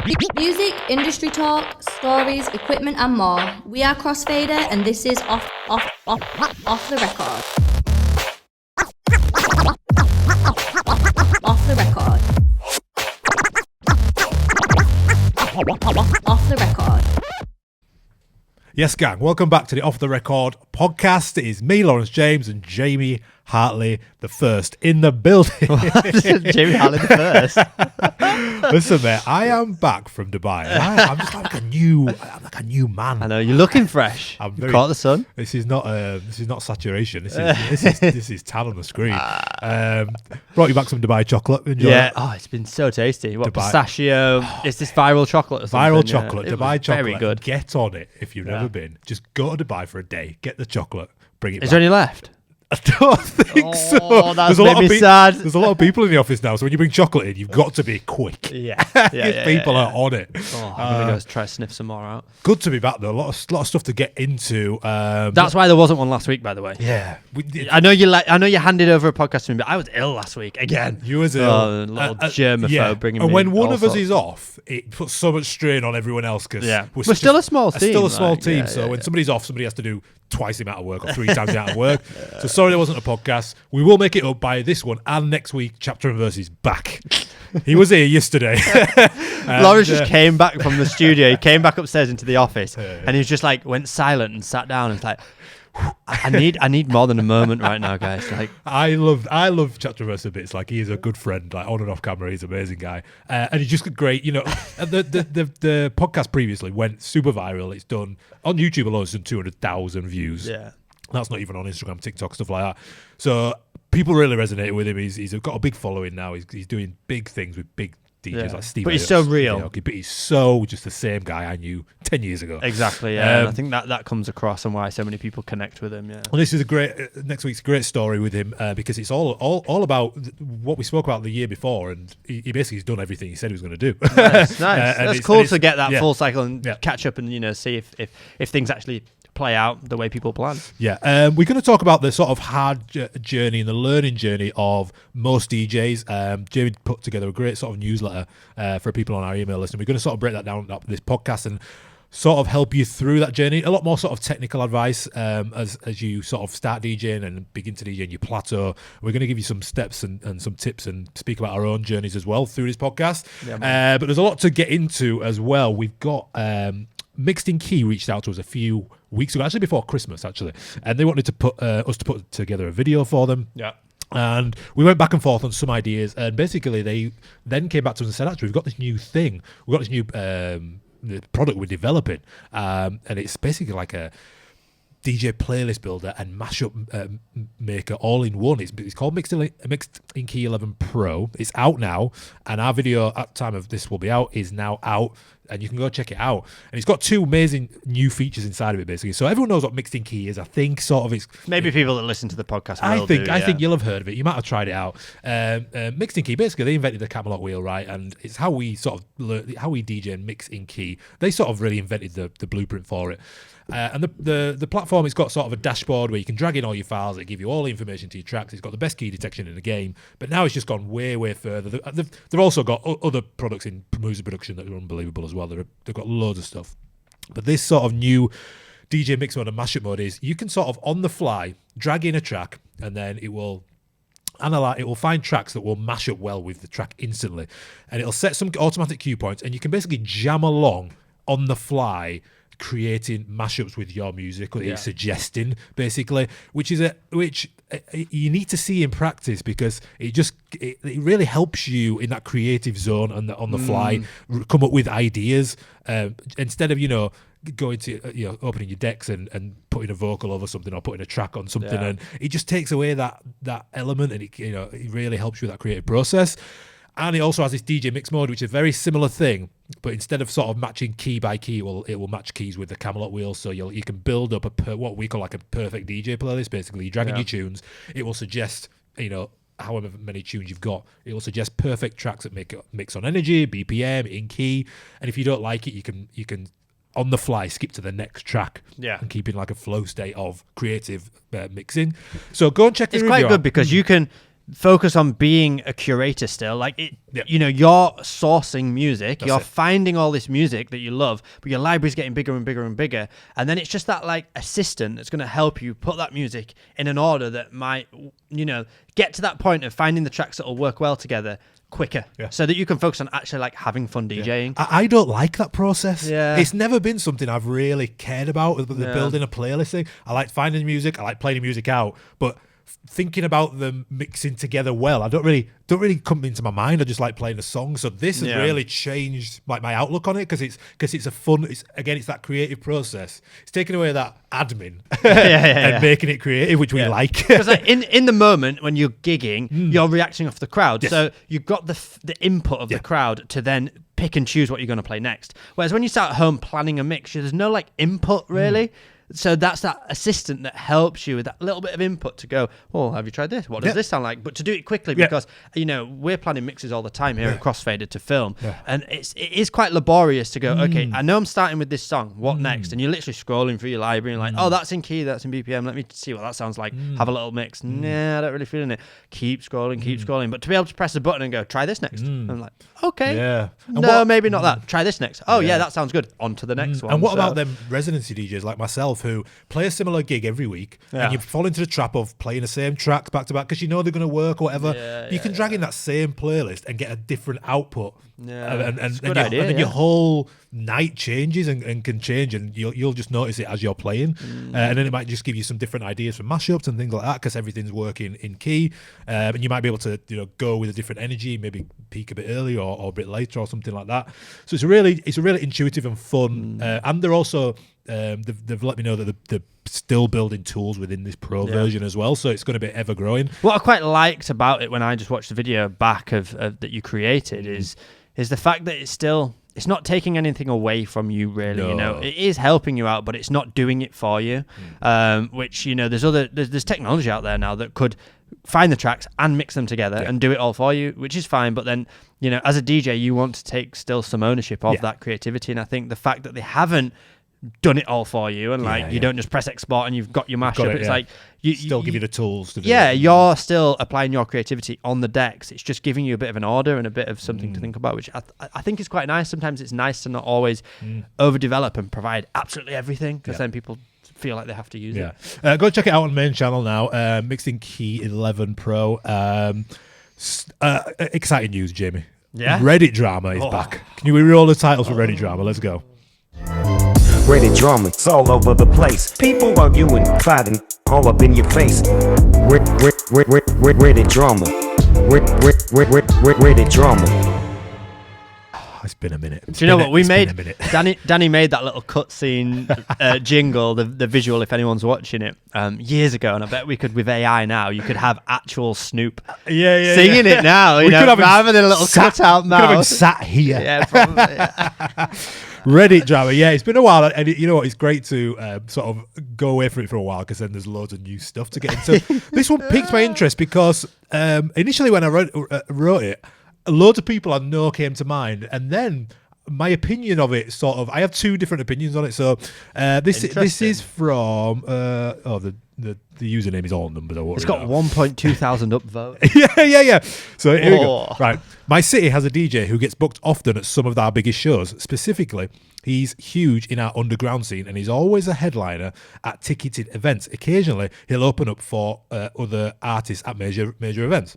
Music, industry talk, stories, equipment and more. We are Crossfader and this is off the record. Off the record. Off the record. Yes, gang, welcome back to the Off the Record podcast. It is me, Lawrence James, and Jamie Hartley the first in the building. Jamie Hartley the first. Listen, mate, I am back from Dubai. I'm just like a new man. I know you're looking fresh. You caught the sun. This is not saturation. This is tan on the screen. Brought you back some Dubai chocolate. Enjoy it. Oh, it's been so tasty. What Dubai. Pistachio? It's this viral chocolate or something. Viral chocolate, Dubai chocolate. Very good. Get on it if you've never been. Just go to Dubai for a day, get the chocolate, bring it back. Is there any left? I don't think so. Oh, that's made me sad. There's a lot of people in the office now, so when you bring chocolate in, you've got to be quick. Yeah. People are on it. Oh, I'm going to go try to sniff some more out. Good to be back, though. A lot of stuff to get into. That's why there wasn't one last week, by the way. Yeah. I know you handed over a podcast to me, but I was ill last week again. You was ill. Oh, little germaphobe bringing me. And when one all of us sorts. is off, it puts so much strain on everyone else because we're still a small team. Still a small team. So when somebody's off, somebody has to do twice the amount of work or 3 times the amount of work. So sorry there wasn't a podcast. We will make it up by this one and next week. Chapter and Verse is back. He was here yesterday. Lawrence just came back from the studio. He came back upstairs into the office and he was just like went silent and sat down and was like, I need more than a moment right now, guys. Like I love Chapter and Verse a bit. It's like he is a good friend, like on and off camera. He's an amazing guy, and he's just great. You know, the podcast previously went super viral. It's done on YouTube alone. It's done 200,000 views. Yeah. That's not even on Instagram, TikTok, stuff like that. So people really resonated with him. He's got a big following now. He's doing big things with big DJs like Steve. But he's so real. But he's so just the same guy I knew 10 years ago. Exactly, yeah. And I think that comes across and why so many people connect with him, yeah. Well, this is next week's a great story with him because it's all about what we spoke about the year before, and he basically has done everything he said he was going to do. Nice. That's cool to get that full cycle and catch up and see if things actually play out the way people plan. Yeah, we're going to talk about the sort of hard journey and the learning journey of most DJs. Jamie put together a great sort of newsletter for people on our email list, and we're going to sort of break that down up this podcast and sort of help you through that journey. A lot more sort of technical advice as you sort of start DJing and begin to DJ and you plateau. We're going to give you some steps and some tips and speak about our own journeys as well through this podcast. Yeah, but there's a lot to get into as well. We've got Mixed in Key reached out to us a few weeks ago, actually before Christmas, and they wanted to put us to put together a video for them. Yeah. And we went back and forth on some ideas, and basically they then came back to us and said, actually, we've got this new thing. We've got this new the product we're developing, and it's basically like a DJ playlist builder and mashup maker all in one. It's called Mixed in Key 11 Pro. It's out now, and our video at the time of this will be out is now out, and you can go check it out. And it's got 2 amazing new features inside of it, basically. So everyone knows what Mixed in Key is. I think sort of it's maybe people that listen to the podcast. I think you'll have heard of it. You might have tried it out. Mixed in Key, basically, they invented the Camelot wheel, right? And it's how we sort of learn, how we DJ and mix in key. They sort of really invented the blueprint for it. And the platform, it's got sort of a dashboard where you can drag in all your files. They give you all the information to your tracks. It's got the best key detection in the game. But now it's just gone way, way further. They've also got other products in music production that are unbelievable as well. They've got loads of stuff. But this sort of new DJ mix mode and mashup mode is you can sort of on the fly drag in a track, and then it will analyze. It will find tracks that will mash up well with the track instantly, and it'll set some automatic cue points, and you can basically jam along on the fly, creating mashups with your music, or it's suggesting basically, which you need to see in practice because it really helps you in that creative zone and on the fly come up with ideas instead of going to opening your decks and putting a vocal over something or putting a track on something, and it just takes away that element, and it really helps you with that creative process. And it also has this DJ mix mode, which is a very similar thing, but instead of sort of matching key by key, it will match keys with the Camelot wheel. So you can build up what we call like a perfect DJ playlist. Basically, you drag in your tunes. It will suggest, however many tunes you've got, it will suggest perfect tracks that make mix on energy, BPM, in key. And if you don't like it, you can on the fly skip to the next track and keep in like a flow state of creative mixing. So go and check the review It's quite good out. because you can focus on being a curator still. Like it, Yep. you know, you're sourcing music, That's you're it. finding all this music that you love, but your library's getting bigger and bigger and bigger. And then it's just that like assistant that's going to help you put that music in an order that might, you know, get to that point of finding the tracks that will work well together quicker, so that you can focus on actually like having fun DJing. I don't like that process. Yeah. It's never been something I've really cared about with the building a playlist thing. I like finding music, I like playing the music out, but thinking about them mixing together well, I don't really come into my mind. I just like playing the song. So this has really changed like my outlook on it because it's a fun. It's that creative process. It's taking away that admin and making it creative, which we like. Because like, in the moment when you're gigging, you're reacting off the crowd. Yes. So you've got the input of the crowd to then pick and choose what you're going to play next. Whereas when you start at home planning a mix, there's no like input really. So that's that assistant that helps you with that little bit of input to go, oh, have you tried this? What does this sound like? But to do it quickly because, you know, we're planning mixes all the time here at Crossfader to film. And it is quite laborious to go, okay, I know I'm starting with this song. What next? And you're literally scrolling through your library and like, oh, that's in key, that's in BPM. Let me see what that sounds like. Have a little mix. Nah, I don't really feel in it. Keep scrolling. But to be able to press a button and go, try this next. I'm like, okay. Yeah. No, maybe not that. Try this next. Oh, yeah, that sounds good. On to the next one. And what about them residency DJs like myself who play a similar gig every week and you fall into the trap of playing the same tracks back to back because you know they're going to work or whatever. You can drag in that same playlist and get a different output. And your whole night changes and can change, and you'll just notice it as you're playing. And then it might just give you some different ideas for mashups and things like that because everything's working in key. And you might be able to go with a different energy, maybe peak a bit early or a bit later or something like that. So it's a really intuitive and fun. And they're also they've let me know that they're still building tools within this pro version as well, so it's going to be ever growing. What I quite liked about it when I just watched the video back of that you created is the fact that it's not taking anything away from you really. You know, it is helping you out, but it's not doing it for you. Which, you know, there's technology out there now that could find the tracks and mix them together and do it all for you, which is fine. But then, you know, as a DJ, you want to take still some ownership of that creativity, and I think the fact that they haven't done it all for you and like you don't just press export and you've got your mashup. It's like you still give you the tools to do it. You're still applying your creativity on the decks. It's just giving you a bit of an order and a bit of something to think about, which I think is quite nice. Sometimes it's nice to not always overdevelop and provide absolutely everything because then people feel like they have to use it. Go check it out on the main channel now. Mixed in Key 11 Pro. Exciting news, Jamie. Reddit drama is back. Can you re-roll the titles for Reddit drama? Let's go. Reddit drama, it's all over the place. People arguing, fighting, all up in your face. Reddit drama. Reddit drama. It's been a minute. Do you know what we made? Danny made that little cutscene jingle, the visual. If anyone's watching it, years ago, and I bet we could with AI now. You could have actual Snoop, singing it now. You know, rather than a little cutout mouse. We could have him sat here. Yeah, probably. Reddit drama, it's been a while, and you know what? It's great to sort of go away from it for a while because then there's loads of new stuff to get into. This one piqued my interest because initially when I wrote it, loads of people I know came to mind, and then my opinion of it I have two different opinions on it. So this is from the username is all numbers. It's got 1.2 thousand upvotes. yeah. So here we go. Right. My city has a DJ who gets booked often at some of our biggest shows. Specifically, he's huge in our underground scene and he's always a headliner at ticketed events. Occasionally, he'll open up for other artists at major events.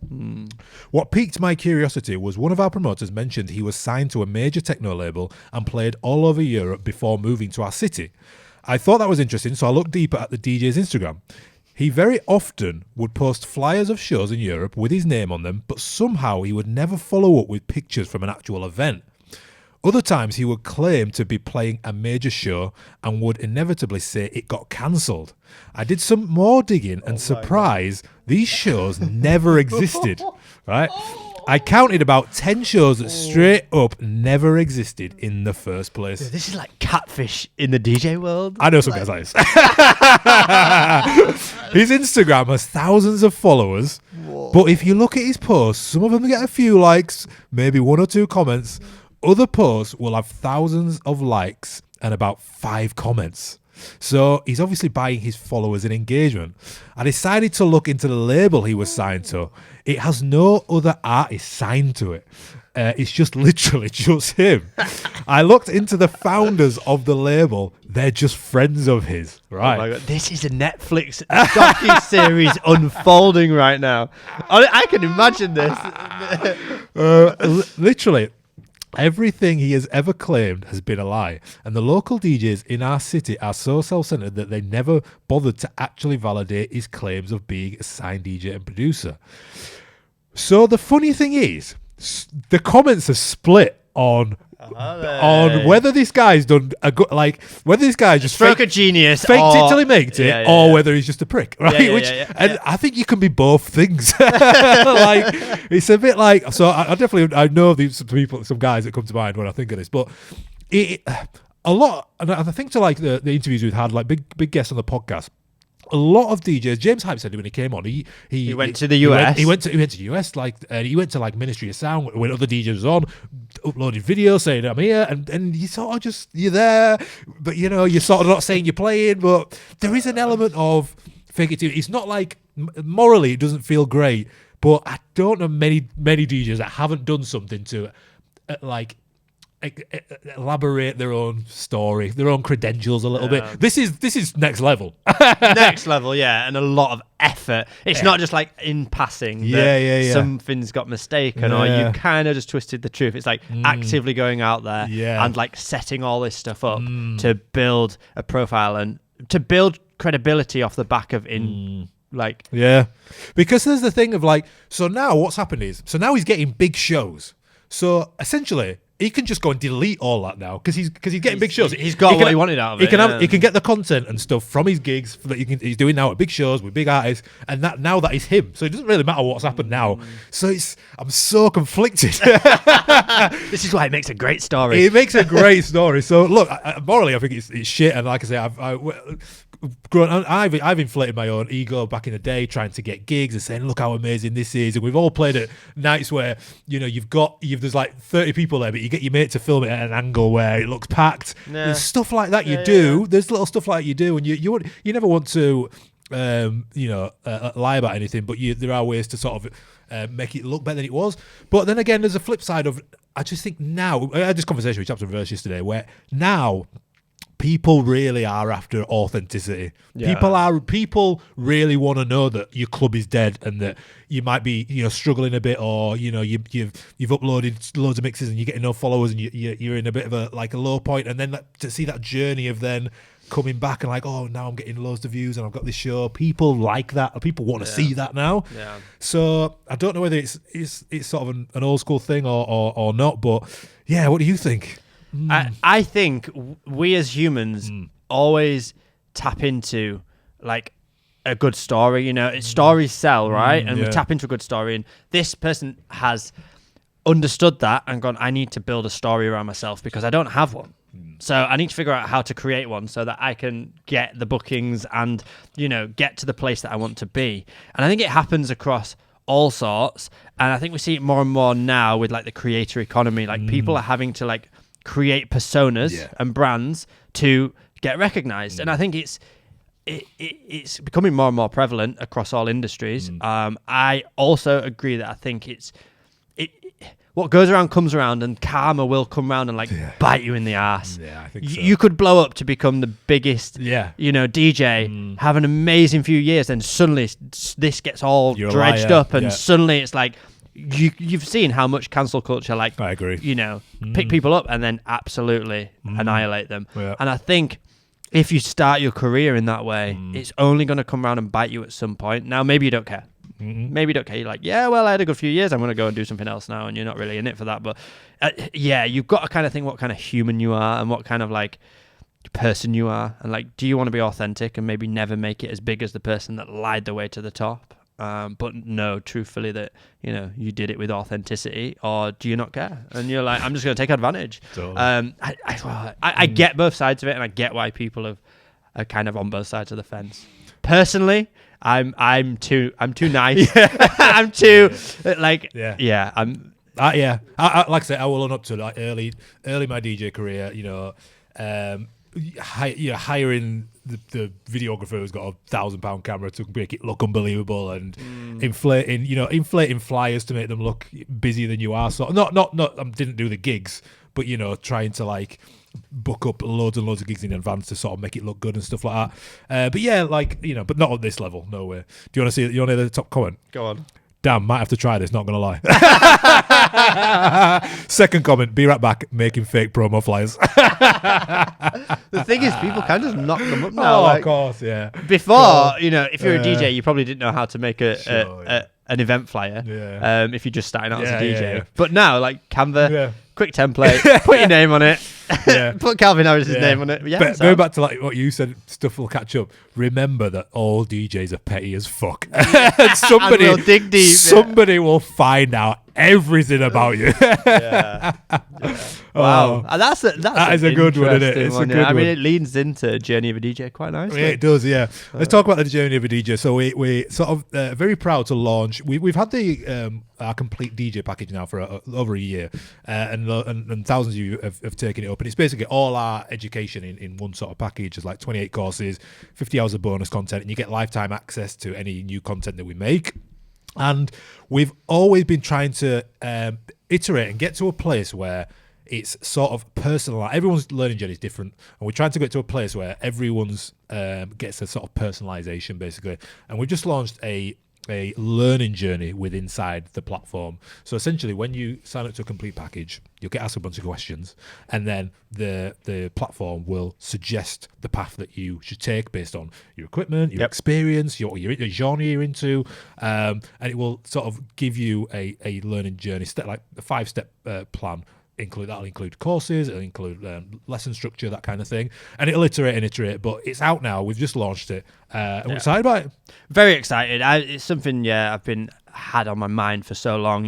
What piqued my curiosity was one of our promoters mentioned he was signed to a major techno label and played all over Europe before moving to our city. I thought that was interesting, so I looked deeper at the DJ's Instagram. He very often would post flyers of shows in Europe with his name on them, but somehow he would never follow up with pictures from an actual event. Other times he would claim to be playing a major show and would inevitably say it got cancelled. I did some more digging and surprised these shows never existed, right? I counted about 10 shows that straight up never existed in the first place. Dude, this is like catfish in the DJ world. I know some guys like this. His Instagram has thousands of followers, but if you look at his posts, some of them get a few likes, maybe one or two comments. Other posts will have thousands of likes and about 5 comments. So he's obviously buying his followers and engagement. I decided to look into the label he was signed to. It has no other artist signed to it. It's just literally just him. I looked into the founders of the label. They're just friends of his, right? Oh my God. This is a Netflix docu-series unfolding right now. I can imagine this. Literally, everything he has ever claimed has been a lie. And the local DJs in our city are so self-centered that they never bothered to actually validate his claims of being a signed DJ and producer. So the funny thing is, the comments are split on whether this guy's done a good, like whether this guy just stroke a genius, faked it till he makes it, or whether he's just a prick, right? And I think you can be both things. Like it's a bit like, so I definitely know these people, some guys that come to mind when I think of this, but a lot, and I think to like the interviews we've had, like big guests on the podcast. A lot of DJs, James Hype said when he came on, he went to the US. He went to US, like, and he went to like Ministry of Sound when other DJs was on, uploaded videos saying I'm here, and you sort of just, you're there, but you know, you're sort of not saying you're playing, but there is an element of fake it. It's not like morally it doesn't feel great, but I don't know many DJs that haven't done something to like elaborate their own story, their own credentials a little bit. This is next level. Next level, yeah, and a lot of effort. It's not just like in passing. Something's got mistaken, or you kind of just twisted the truth. It's like actively going out there and like setting all this stuff up to build a profile and to build credibility off the back of because there's the thing of like, so now what's happened is, so now he's getting big shows. So essentially, he can just go and delete all that now because he's getting big shows. He's got what he wanted out of it. He can get the content and stuff from his gigs that he's doing now at big shows with big artists, and that is him. So it doesn't really matter what's happened now. So I'm so conflicted. This is why it makes a great story. It makes a great story. So look, morally, I think it's shit. And like I say, I've inflated my own ego back in the day trying to get gigs and saying, look how amazing this is. And we've all played at nights where, you know, there's like 30 people there, but you get your mate to film it at an angle where it looks packed. There's stuff like that you do. There's little stuff like that you do, and you never want to lie about anything, but there are ways to sort of make it look better than it was. But then again, there's a flip side of, I just think now, I had this conversation with Chapter Reverse yesterday, where now people really are after authenticity. People really want to know that your club is dead and that you might be, you know, struggling a bit, or you know you've uploaded loads of mixes and you're getting no followers and you're in a bit of a low point, and then to see that journey of then coming back and like, oh, now I'm getting loads of views and I've got this show. People like that. People want to see that now. Yeah. So I don't know whether it's sort of an old school thing or not, but yeah, what do you think? I think we as humans always tap into like a good story. You know, stories sell, right? And we tap into a good story. And this person has understood that and gone, I need to build a story around myself because I don't have one. So I need to figure out how to create one so that I can get the bookings and, you know, get to the place that I want to be. And I think it happens across all sorts. And I think we see it more and more now with like the creator economy. Like people are having to like create personas and brands to get recognized. And I think it's becoming more and more prevalent across all industries. I also agree that I think what goes around comes around, and karma will come around and like bite you in the ass. Yeah, I think so. You could blow up to become the biggest, you know, DJ, have an amazing few years, and suddenly this gets all dredged up, and suddenly it's like you've seen how much cancel culture, like, I agree, you know, pick people up and then absolutely annihilate them. Yeah. And I think if you start your career in that way, it's only going to come around and bite you at some point. Now, maybe you don't care. Maybe you don't care. You're like, yeah, well, I had a good few years. I'm going to go and do something else now, and you're not really in it for that. But you've got to kind of think what kind of human you are and what kind of like person you are, and like, do you want to be authentic and maybe never make it as big as the person that lied the way to the top? But no, truthfully, that, you know, you did it with authenticity, or do you not care? And you're like, I'm just going to take advantage. Totally. I get both sides of it, and I get why people are kind of on both sides of the fence. Personally, I'm too nice. I'm too like I'm like I said, I will own up to like early my DJ career. You know, hiring the videographer who's got £1,000 camera to make it look unbelievable, and inflating flyers to make them look busier than you are. So not didn't do the gigs, but trying to like book up loads and loads of gigs in advance to sort of make it look good and stuff like that. But yeah, like but not at this level, no way. Do you want to see? You want to hear the top comment? Go on. Damn, might have to try this, not gonna lie. Second comment, be right back, making fake promo flyers. The thing is, people can just knock them up now. Of course, yeah. Before, if you're a DJ, you probably didn't know how to make an event flyer. Yeah. If you're just starting out as a Yeah, DJ. yeah. But now, like Canva, Yeah. quick template, put your name on it, Yeah. put Calvin Harris's name on it. Yeah, But going back to like what you said, stuff will catch up. Remember that all DJs are petty as fuck. And somebody, And we'll dig deep, somebody will find out everything about you. yeah. Wow, and that is a good one, isn't it? It's a good I mean, one. it leans into Journey of a DJ quite nicely. Yeah, it does, yeah. Let's talk about the journey of a DJ. So we sort of very proud to launch. We've had the our complete DJ package now for over a year, and thousands of you have taken it up. And it's basically all our education in one sort of package. There's like 28 courses, 50 hours of bonus content, and you get lifetime access to any new content that we make. And we've always been trying to iterate and get to a place where it's sort of personalized. Everyone's learning journey is different, and we're trying to get to a place where everyone's gets a sort of personalization, basically. And we've just launched a learning journey inside the platform. So essentially, when you sign up to a complete package, you'll get asked a bunch of questions, and then the platform will suggest the path that you should take based on your equipment, your experience, your genre you're into, and it will sort of give you a learning journey, like a 5-step plan. That'll include courses, it'll include lesson structure, that kind of thing, and it'll iterate. But it's out now. We've just launched it. I'm excited about it. Very excited. It's something I've been had on my mind for so long.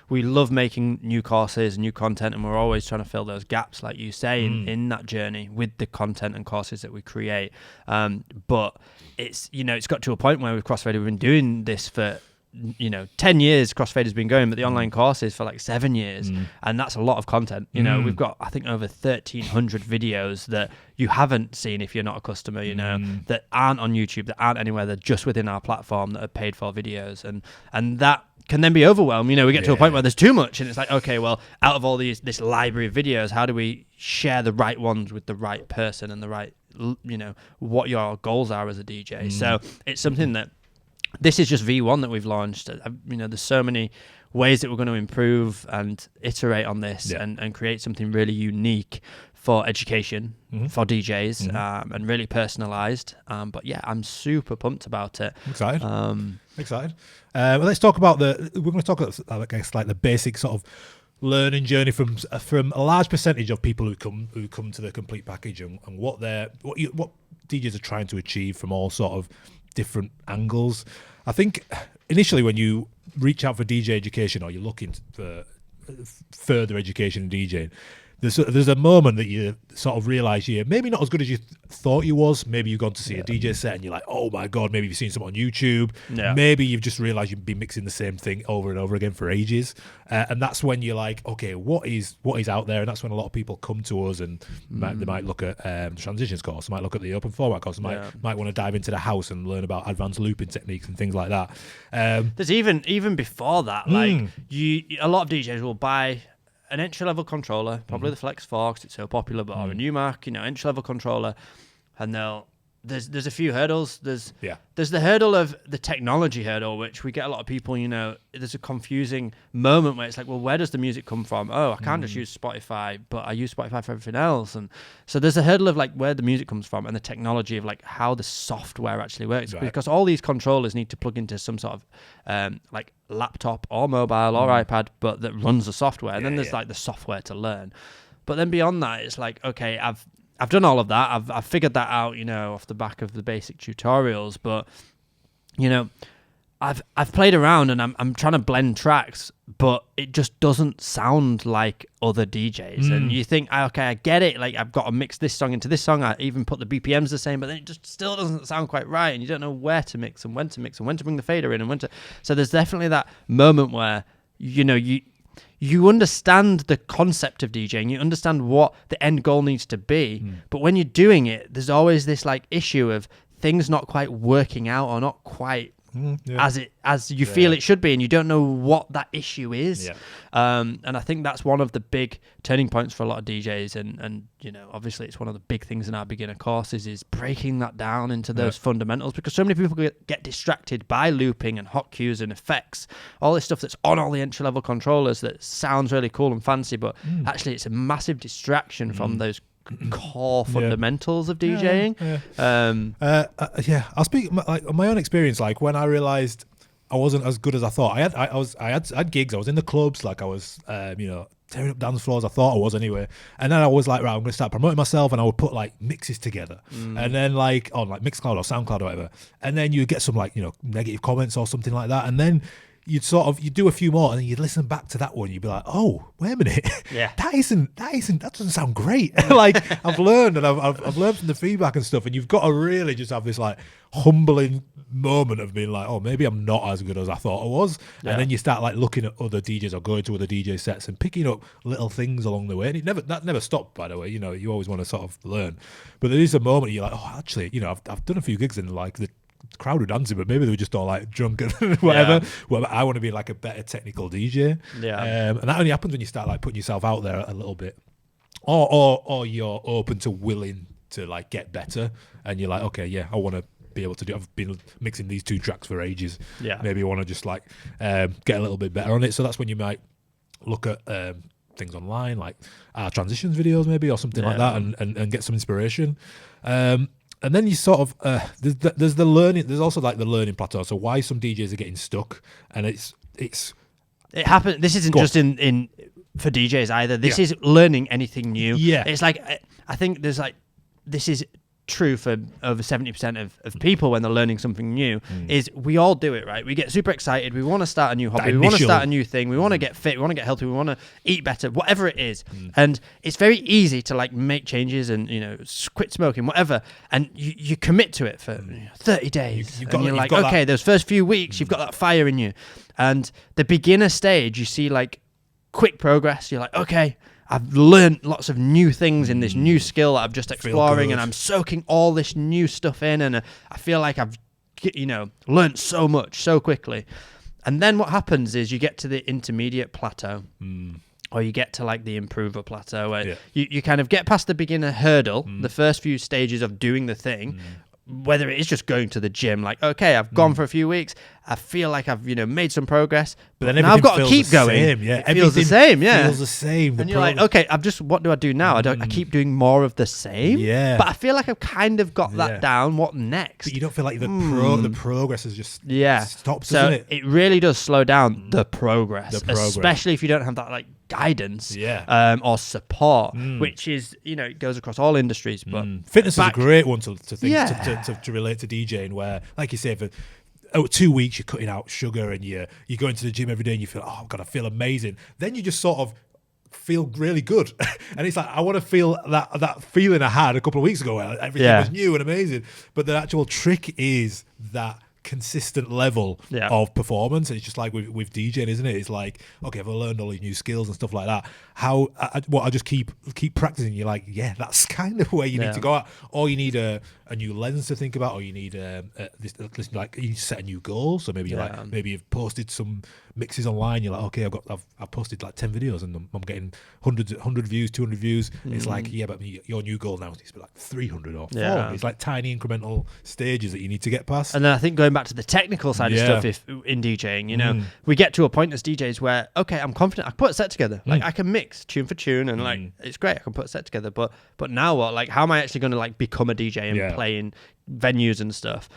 We love making new courses, new content, and we're always trying to fill those gaps, like you say, in that journey with the content and courses that we create. But it's it's got to a point where with Crossfader we've been doing this for 10 years. Crossfader's been going, but the online courses for like 7 years, and that's a lot of content. We've got, I think, over 1,300 videos that you haven't seen if you're not a customer, that aren't on YouTube, that aren't anywhere, they're just within our platform, that are paid for videos, and that can then be overwhelmed. We get to a point where there's too much, and it's like, okay, well, out of all this library of videos, how do we share the right ones with the right person and the right, what your goals are as a DJ? So it's something that this is just V1 that we've launched. There's so many ways that we're going to improve and iterate on this and create something really unique for education, for DJs, and really personalized. But yeah, I'm super pumped about it. Excited. Excited. Well, let's talk about we're going to talk about, I guess, like the basic sort of learning journey from a large percentage of people who come to the complete package, and what DJs are trying to achieve from all sort of different angles. I think initially when you reach out for DJ education, or you're looking for further education in DJing, there's a moment that you sort of realise you're maybe not as good as you thought you was. Maybe you've gone to see a DJ set and you're like, oh my God, maybe you've seen something on YouTube. Yeah. Maybe you've just realised you've been mixing the same thing over and over again for ages. And that's when you're like, okay, what is out there? And that's when a lot of people come to us, and they might look at the transitions course, they might look at the open format course, might want to dive into the house and learn about advanced looping techniques and things like that. There's even before that, like a lot of DJs will buy an entry-level controller, probably the Flex 4 because it's so popular, but or a Numark, entry-level controller, and there's a few hurdles. There's the hurdle of the technology hurdle, which we get a lot of people, there's a confusing moment where it's like, well, where does the music come from? Oh, I can't just use Spotify, but I use Spotify for everything else. And so there's a hurdle of like where the music comes from and the technology of like how the software actually works, because all these controllers need to plug into some sort of like laptop or mobile or iPad, but that runs the software. And then there's like the software to learn. But then beyond that, it's like, okay, I've done all of that. I've figured that out, off the back of the basic tutorials. But, I've played around and I'm trying to blend tracks, but it just doesn't sound like other DJs. And you think, okay, I get it. Like, I've got to mix this song into this song. I even put the BPMs the same, but then it just still doesn't sound quite right. And you don't know where to mix and when to bring the fader in and when to. So there's definitely that moment where, you understand the concept of DJing, you understand what the end goal needs to be, but when you're doing it, there's always this like issue of things not quite working out or not quite as you feel it should be, and you don't know what that issue is. And I think that's one of the big turning points for a lot of DJs, and you know, obviously it's one of the big things in our beginner courses is breaking that down into those fundamentals, because so many people get distracted by looping and hot cues and effects, all this stuff that's on all the entry level controllers that sounds really cool and fancy, but actually it's a massive distraction from those core fundamentals of DJing. I'll speak like my own experience. Like when I realized I wasn't as good as I thought. I had gigs. I was in the clubs. Like I was, tearing up dance floors. I thought I was anyway. And then I was like, right, I'm going to start promoting myself, and I would put like mixes together, and then like on like Mixcloud or SoundCloud or whatever. And then you get some like negative comments or something like that, and then you'd do a few more, and then you'd listen back to that one. You'd be like, "Oh, wait a minute, that doesn't sound great." Like I've learned, and I've learned from the feedback and stuff. And you've got to really just have this like humbling moment of being like, "Oh, maybe I'm not as good as I thought I was." And then you start like looking at other DJs or going to other DJ sets and picking up little things along the way. And that never stopped, by the way. You always want to sort of learn, but there is a moment you're like, "Oh, actually, I've done a few gigs and like the crowd were dancing, but maybe they were just all like drunk and whatever. Well, I want to be like a better technical DJ." And that only happens when you start like putting yourself out there a little bit, or you're open to willing to like get better, and you're like, okay, I want to be able to do. I've been mixing these 2 tracks for ages. Maybe I want to just like get a little bit better on it. So that's when you might look at things online, like transitions videos maybe, or something like that, and get some inspiration. And then you sort of there's the learning. There's also like the learning plateau. So why some DJs are getting stuck, and it happens. This isn't just in for DJs either. This is learning anything new. It's like I think there's like this is true for over 70% of people when they're learning something new. Is we all do it, right? We get super excited. We want to start a new hobby. We want to start a new thing. We want to get fit. We want to get healthy. We want to eat better. Whatever it is, and it's very easy to like make changes and quit smoking, whatever. And you commit to it for 30 days. You're like, okay, those first few weeks, you've got that fire in you, and the beginner stage, you see like quick progress. You're like, okay, I've learned lots of new things in this new skill that I'm just exploring, and I'm soaking all this new stuff in, and I feel like I've, learned so much so quickly. And then what happens is you get to the intermediate plateau, or you get to like the improver plateau, where you kind of get past the beginner hurdle, the first few stages of doing the thing, whether it is just going to the gym, like, okay, I've gone for a few weeks, I feel like I've, made some progress, but then now I've got to keep going. It feels the same, feels the same. And you're like, okay, what do I do now? I keep doing more of the same. But I feel like I've kind of got that down. What next? But you don't feel like the progress is just stops, so doesn't it? It really does slow down the progress, especially if you don't have that like guidance or support, which is, it goes across all industries. But fitness is a great one to think to relate to DJing, where, like you say, for 2 weeks you're cutting out sugar and you're going to the gym every day and you feel, oh God, I feel amazing. Then you just sort of feel really good. And it's like, I want to feel that feeling I had a couple of weeks ago where everything was new and amazing. But the actual trick is that consistent level of performance. And it's just like with DJing, isn't it? It's like, okay, I've learned all these new skills and stuff like that. How I just keep practicing. You're like, that's kind of where you need to go at. Or you need a new lens to think about, or you need this like you set a new goal. So maybe maybe you've posted some mixes online. You're like, okay, I've posted like 10 videos and I'm getting 100 views, 200 views. It's like, but your new goal now needs to be like 300 or 400. It's like tiny incremental stages that you need to get past. And then I think going back to the technical side of stuff, if in DJing, we get to a point as DJs where, okay, I'm confident I can put a set together. Like I can mix tune for tune and like it's great, I can put a set together, but now what? Like, how am I actually going to like become a DJ and play in venues and stuff?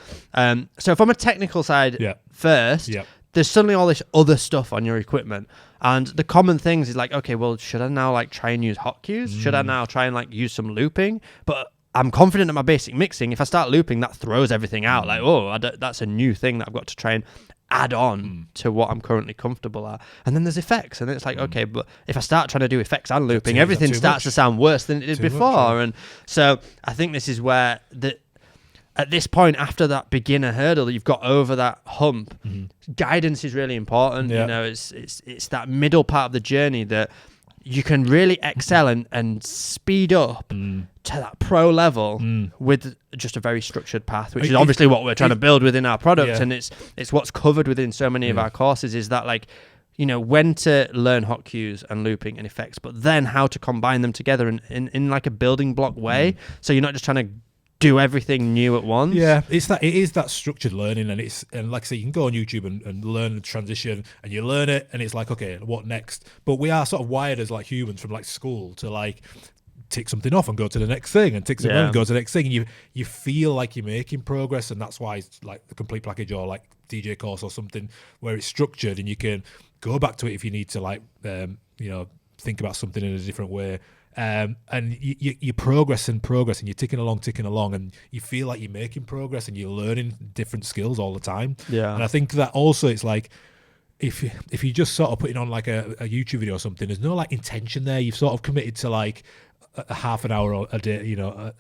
So from a technical side first, there's suddenly all this other stuff on your equipment, and the common things is like, okay, well, should I now like try and use hot cues? Should I now try and like use some looping? But I'm confident at my basic mixing. If I start looping, that throws everything out. Like, that's a new thing that I've got to try and add on to what I'm currently comfortable at. And then there's effects, and it's like, okay, but if I start trying to do effects and looping, everything starts to sound worse than it did before. And so I think this is where at this point, after that beginner hurdle, you've got over that hump. Guidance is really important. Yeah. You know, it's that middle part of the journey that you can really excel and speed up to that pro level with just a very structured path, which is obviously what we're trying to build within our product. And it's what's covered within so many of our courses, is that, like, you know, when to learn hot cues and looping and effects, but then how to combine them together in like a building block way. So you're not just trying to do everything new at once. Yeah, it is that structured learning, and like I say, you can go on YouTube and learn the transition, and you learn it, and it's like, okay, what next? But we are sort of wired as like humans from like school to like tick something off and go to the next thing, and tick something off and go to the next thing, and you feel like you're making progress, and that's why it's like the complete package or like DJ course or something where it's structured and you can go back to it if you need to, like you know, think about something in a different way. And you progress and you're ticking along, and you feel like you're making progress and you're learning different skills all the time. Yeah. And I think that also it's like, if you just sort of putting on like a YouTube video or something, there's no like intention there. You've sort of committed to like a half an hour a day, you know,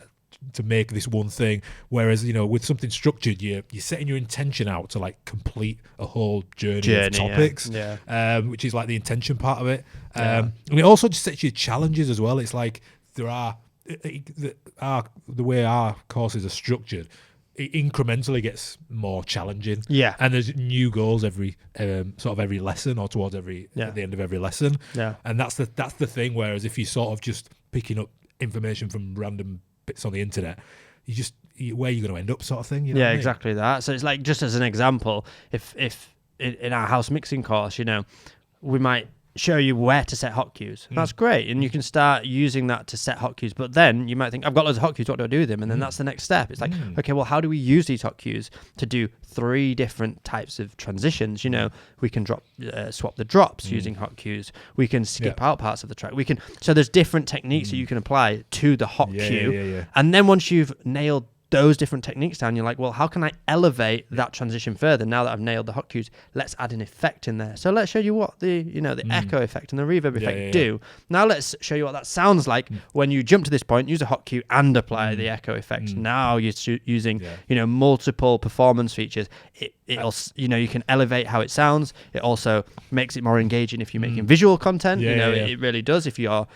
to make this one thing. Whereas, you know, with something structured, you're setting your intention out to like complete a whole journey of topics, which is like the intention part of it. And it also just sets you challenges as well. It's like there are the way our courses are structured, it incrementally gets more challenging. Yeah. And there's new goals every sort of every lesson, or towards every at the end of every lesson. Yeah. And that's the thing. Whereas if you sort of just picking up information from random bits on the internet, where you're going to end up, sort of thing. You know what I mean? Exactly that. So it's like, just as an example, if in our house mixing course, you know, we might show you where to set hot cues. That's great, and you can start using that to set hot cues. But then you might think, I've got loads of hot cues, what do I do with them? And then that's the next step. It's like, okay, well, how do we use these hot cues to do 3 different types of transitions? You know, we can swap the drops using hot cues. We can skip out parts of the track. So there's different techniques that you can apply to the hot cue. And then once you've nailed those different techniques down, you're like, well, how can I elevate that transition further? Now that I've nailed the hot cues, let's add an effect in there. So let's show you what the echo effect and the reverb effect do. Now let's show you what that sounds like when you jump to this point, use a hot cue and apply the echo effect. Now you're using multiple performance features. It'll you can elevate how it sounds. It also makes it more engaging if you're making visual content. It really does if you're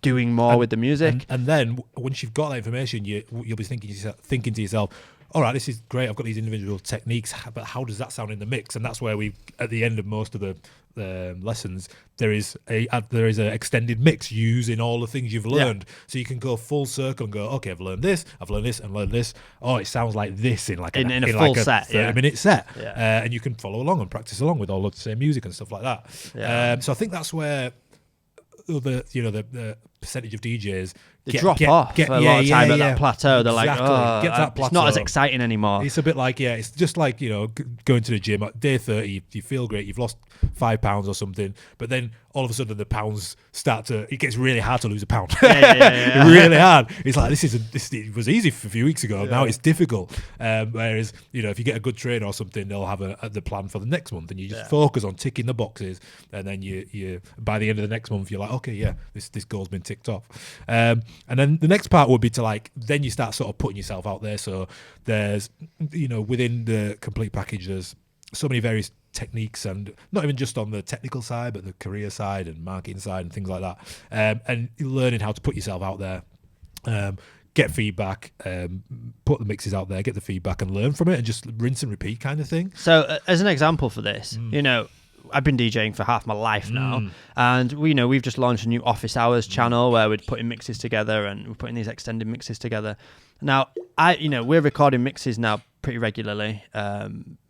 doing more with the music. And then once you've got that information, you'll be thinking to yourself, all right, this is great, I've got these individual techniques, but how does that sound in the mix? And that's where at the end of most of the lessons, there is an extended mix using all the things you've learned. So you can go full circle and go, okay, I've learned this, and learned this. Oh, it sounds like this in a full set, 30-minute set. And you can follow along and practice along with all of the same music and stuff like that. So I think that's where the percentage of DJs drop off a lot of time at that plateau. They're like, get to that plateau. It's not as exciting anymore. It's a bit like, it's just like, going to the gym at day 30, you feel great, you've lost 5 pounds or something, but then all of a sudden the pounds it gets really hard to lose a pound. Really hard. It's like, it was easy for a few weeks ago, now it's difficult. Whereas, if you get a good trainer or something, they'll have the plan for the next month, and you just focus on ticking the boxes, and then you by the end of the next month, you're like, okay, this goal's been ticked off. And then the next part would be to then you start sort of putting yourself out there. So there's, within the complete package, there's so many various techniques, and not even just on the technical side, but the career side and marketing side and things like that. And learning how to put yourself out there, get feedback, put the mixes out there, get the feedback and learn from it, and just rinse and repeat kind of thing. So as an example for this, I've been DJing for half my life now, and we've just launched a new office hours channel where we're putting mixes together, and we're putting these extended mixes together. Now, we're recording mixes now pretty regularly,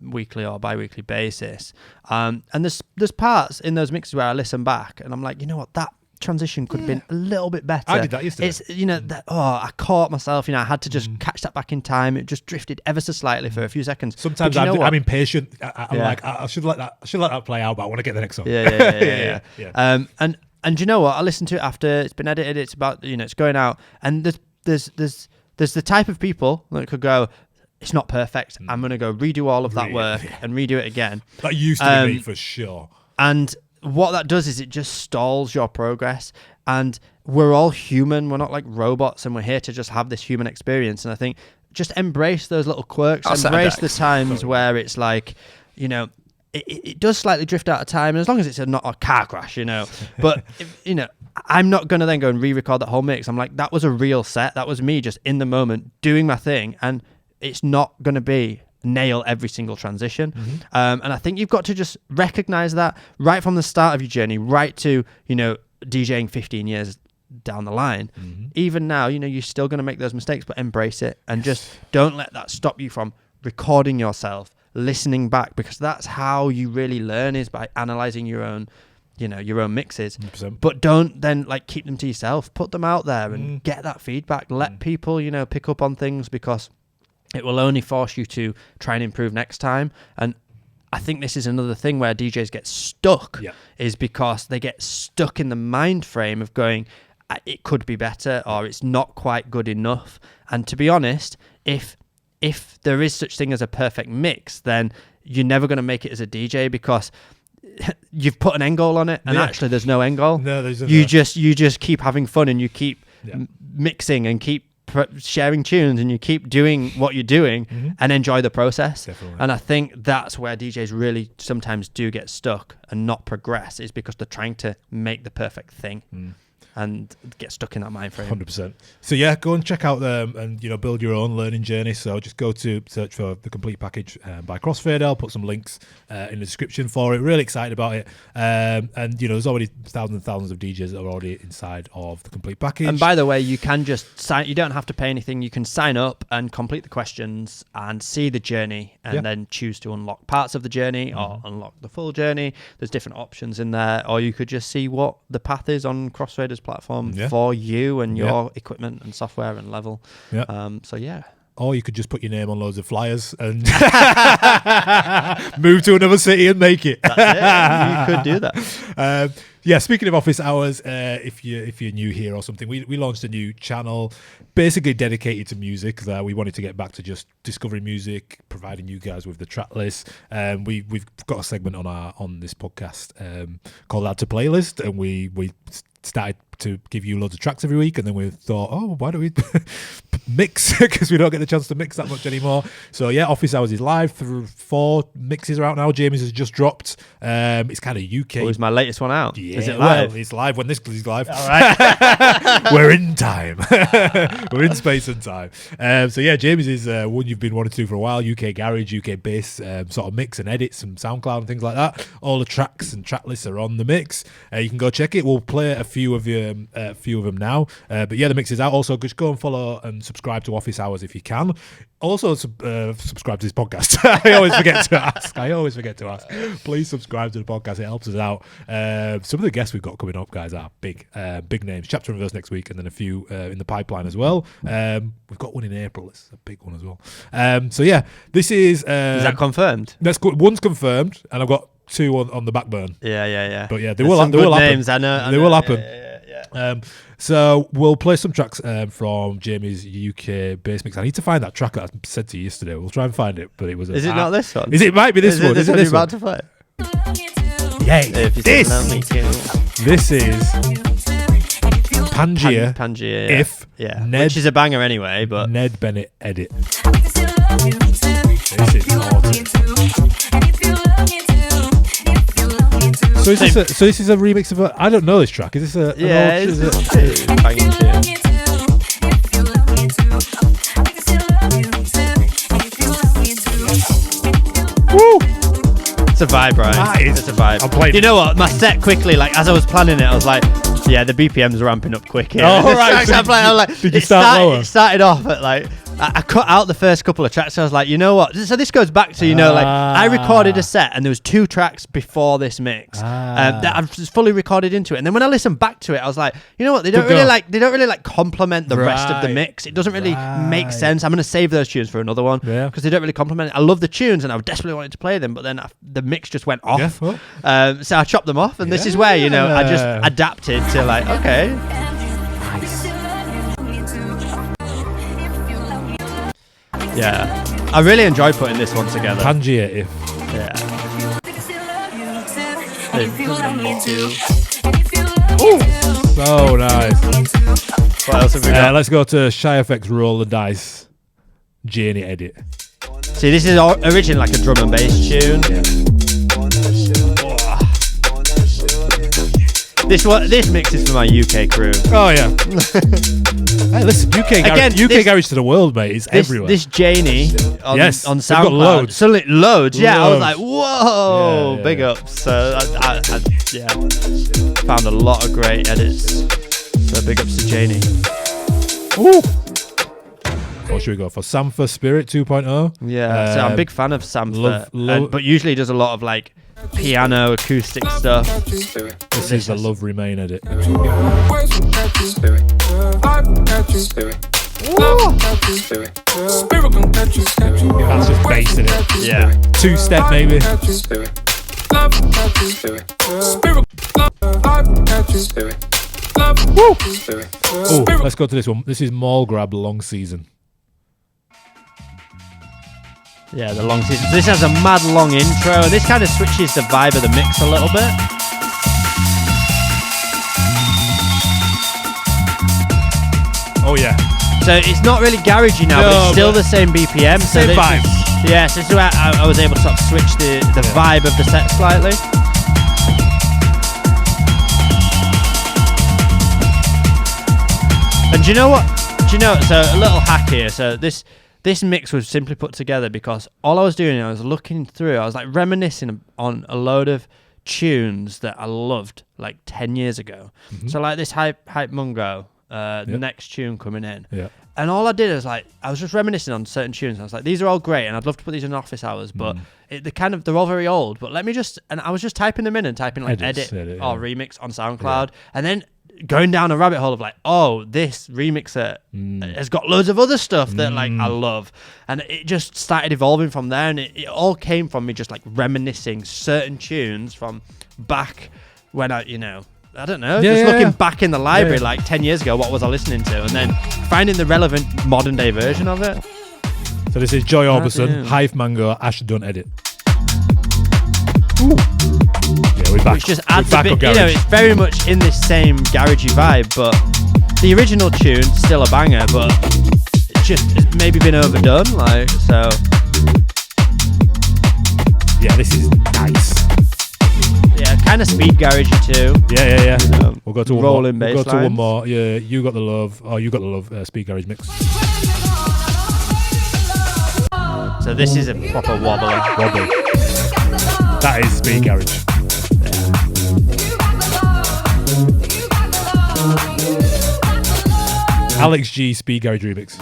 weekly or bi-weekly basis, and there's parts in those mixes where I listen back and I'm like, you know what, that transition could have been a little bit better. I did that yesterday. It's I caught myself. I had to just catch that back in time. It just drifted ever so slightly for a few seconds. Sometimes I'm impatient. I'm like, I should let that play out, but I want to get the next one. Yeah. And you know what? I listened to it after it's been edited. It's about it's going out, and there's the type of people that could go, it's not perfect. I'm going to go redo all of that work and redo it again. That used to be me for sure. And what that does is it just stalls your progress, and we're all human. We're not like robots, and we're here to just have this human experience. And I think just embrace those little quirks. Embrace the times where it's like, you know, it does slightly drift out of time, and as long as it's not a car crash, you know. But you know, I'm not gonna then go and re-record that whole mix. I'm like, that was a real set. That was me just in the moment doing my thing, and it's not gonna be nail every single transition. And I think you've got to just recognize that right from the start of your journey, right to, you know, DJing 15 years down the line. Even now, you know, you're still gonna make those mistakes, but embrace it and just don't let that stop you from recording yourself, listening back, because that's how you really learn, is by analyzing your own, you know, your own mixes. 100%. But don't then like keep them to yourself. Put them out there and get that feedback. Let people, you know, pick up on things, because it will only force you to try and improve next time. And I think this is another thing where DJs get stuck, is because they get stuck in the mind frame of going, it could be better, or it's not quite good enough. And to be honest, if there is such thing as a perfect mix, then you're never going to make it as a DJ, because you've put an end goal on it, and actually there's no end goal. No, there's you just keep having fun, and you keep mixing and keep sharing tunes, and you keep doing what you're doing and enjoy the process. Definitely. And I think that's where DJs really sometimes do get stuck and not progress, is because they're trying to make the perfect thing. And get stuck in that mind frame. 100%. So yeah, go and check out them and, you know, build your own learning journey. So just go to search for the complete package by Crossfader. I'll put some links in the description for it. Really excited about it. And you know, there's already thousands and thousands of DJs that are already inside of the complete package. And by the way, you can just sign. You don't have to pay anything. You can sign up and complete the questions and see the journey, and then choose to unlock parts of the journey or unlock the full journey. There's different options in there, or you could just see what the path is on Crossfader's platform for you and your equipment and software and level. So yeah. Or you could just put your name on loads of flyers and move to another city and make it. That's it. You could do that. Yeah, speaking of office hours, if you're new here or something, we launched a new channel basically dedicated to music. We wanted to get back to just discovering music, providing you guys with the track list. We've got a segment on this podcast called Add to Playlist, and we started to give you loads of tracks every week, and then we thought, oh, why don't we mix, because we don't get the chance to mix that much anymore. So yeah, Office Hours is live. 4 mixes are out now. Jamie's has just dropped. It's kind of UK. Oh, is my latest one out? Yeah, is it live? Well, it's live when this is live. All right. We're in time. We're in space and time. So yeah, Jamie's is one you've been wanting to do for a while. UK garage, UK bass, sort of mix and edits and SoundCloud and things like that. All the tracks and track lists are on the mix. You can go check it. We'll play a few of them now. But yeah, the mix is out. Also, just go and follow and subscribe to Office Hours if you can. Also, subscribe to this podcast. I always forget to ask. Please subscribe to the podcast. It helps us out. Some of the guests we've got coming up, guys, are big names. Chapter and Verse next week, and then a few in the pipeline as well. We've got one in April. It's a big one as well. So yeah, this is that confirmed? That's good. One's confirmed, and I've got 2 on the back burn. Yeah. But yeah, they will happen. Names, I know. They will happen. Yeah. So we'll play some tracks from Jamie's UK bass mix. I need to find that track that I said to you yesterday. We'll try and find it, but it was. Is it not this one? It might be this one. Is it this one? About to play? Yeah. This is Pangea. Pangea. If Ned, which is a banger anyway, but Ned Bennett edit. This is awesome. So this is a remix of I don't know this track. Is this a it's a banging tune. Woo! It's a vibe, right? It's a vibe. I'm playing. You know what? My set quickly, like as I was planning it, I was like, yeah, the BPM's ramping up quick here. Oh, right. Did you start lower? It started off at like, I cut out the first couple of tracks. So I was like, you know what? So this goes back to, like I recorded a set and there was 2 tracks before this mix that I've just fully recorded into it. And then when I listened back to it, I was like, you know what? They don't really complement the rest of the mix. It doesn't really make sense. I'm going to save those tunes for another one because they don't really complement it. I love the tunes and I desperately wanted to play them, but then the mix just went off. Yeah, so I chopped them off, and this is where, I just adapted to like, okay. Yeah, I really enjoyed putting this one together. Pangea, if. Yeah. Ooh, so nice. What else have we got? Let's go to Shy FX Roll the Dice. Janie edit. See, this is originally like a drum and bass tune. This mix is for my UK crew. Oh yeah. Hey, listen, UK garage to the world, mate. It's everywhere. This Janie on SoundCloud. Got loads. Suddenly, loads. Yeah, I was like, Loads. whoa, Yeah, big yeah. ups. So I found a lot of great edits. So big ups to Janie. Ooh. What should we go for? Sampha Spirit 2.0. Yeah, so I'm a big fan of Sampha, love- but usually he does a lot of like piano, acoustic stuff. This is the Love Remain edit. That's just bass in it. Yeah. 2-step maybe. Oh, let's go to this one. This is Mall Grab Long Season. Yeah, the long season. This has a mad long intro, and this kind of switches the vibe of the mix a little bit. Oh yeah. So it's not really garagey now, but it's still the same BPM. Same vibe. Yeah, so this is where I was able to sort of switch the vibe of the set slightly. And do you know what? So a little hack here. So this mix was simply put together because all I was doing, I was looking through, I was like reminiscing on a load of tunes that I loved like 10 years ago. Mm-hmm. So like this Hype Mungo, the next tune coming in. Yeah. And all I did was like, I was just reminiscing on certain tunes. I was like, these are all great, and I'd love to put these in office hours, but they're all very old. But let me just, and I was just typing them in and typing like edit or remix on SoundCloud, and then going down a rabbit hole of like, oh, this remixer has got loads of other stuff that like I love, and it just started evolving from there, and it all came from me just like reminiscing certain tunes from back when I don't know, looking back in the library like 10 years ago, what was I listening to, and then finding the relevant modern day version of it. So this is Joy Orbison, Hive Mango, Ash Dunn edit. Ooh. Yeah, we're back. Which just adds a bit, garage. it's very much in this same garagey vibe, but the original tune still a banger, but it's maybe been overdone, like, so. Yeah, this is nice. Yeah, kind of speed garagey too. Yeah. We'll go to one rolling more. bass We'll go to one lines. more. Yeah, You Got the Love. Oh, You Got the Love. Speed garage mix. So this is a proper wobble. That is speed garage. Alex G speed garage remix.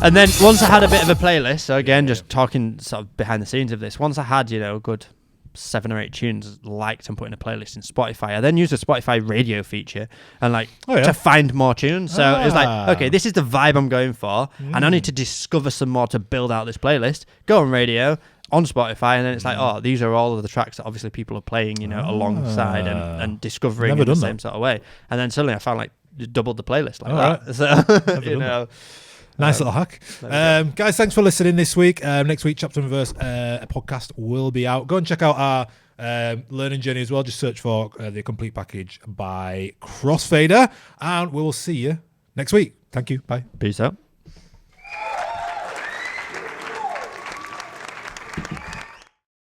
And then once I had a bit of a playlist, so again, just talking sort of behind the scenes of this, once I had, a good 7 or 8 tunes liked and put in a playlist in Spotify, I then used the Spotify radio feature and to find more tunes. So it's like, okay, this is the vibe I'm going for, and I need to discover some more to build out this playlist. Go on radio, on Spotify, and then it's like, oh, these are all of the tracks that obviously people are playing, alongside and discovering in the same sort of way. And then suddenly I found doubled the playlist like that. So, Nice little hack. Guys, thanks for listening this week. Next week, Chapter and Verse podcast will be out. Go and check out our learning journey as well. Just search for the complete package by Crossfader, and we will see you next week. Thank you. Bye. Peace out.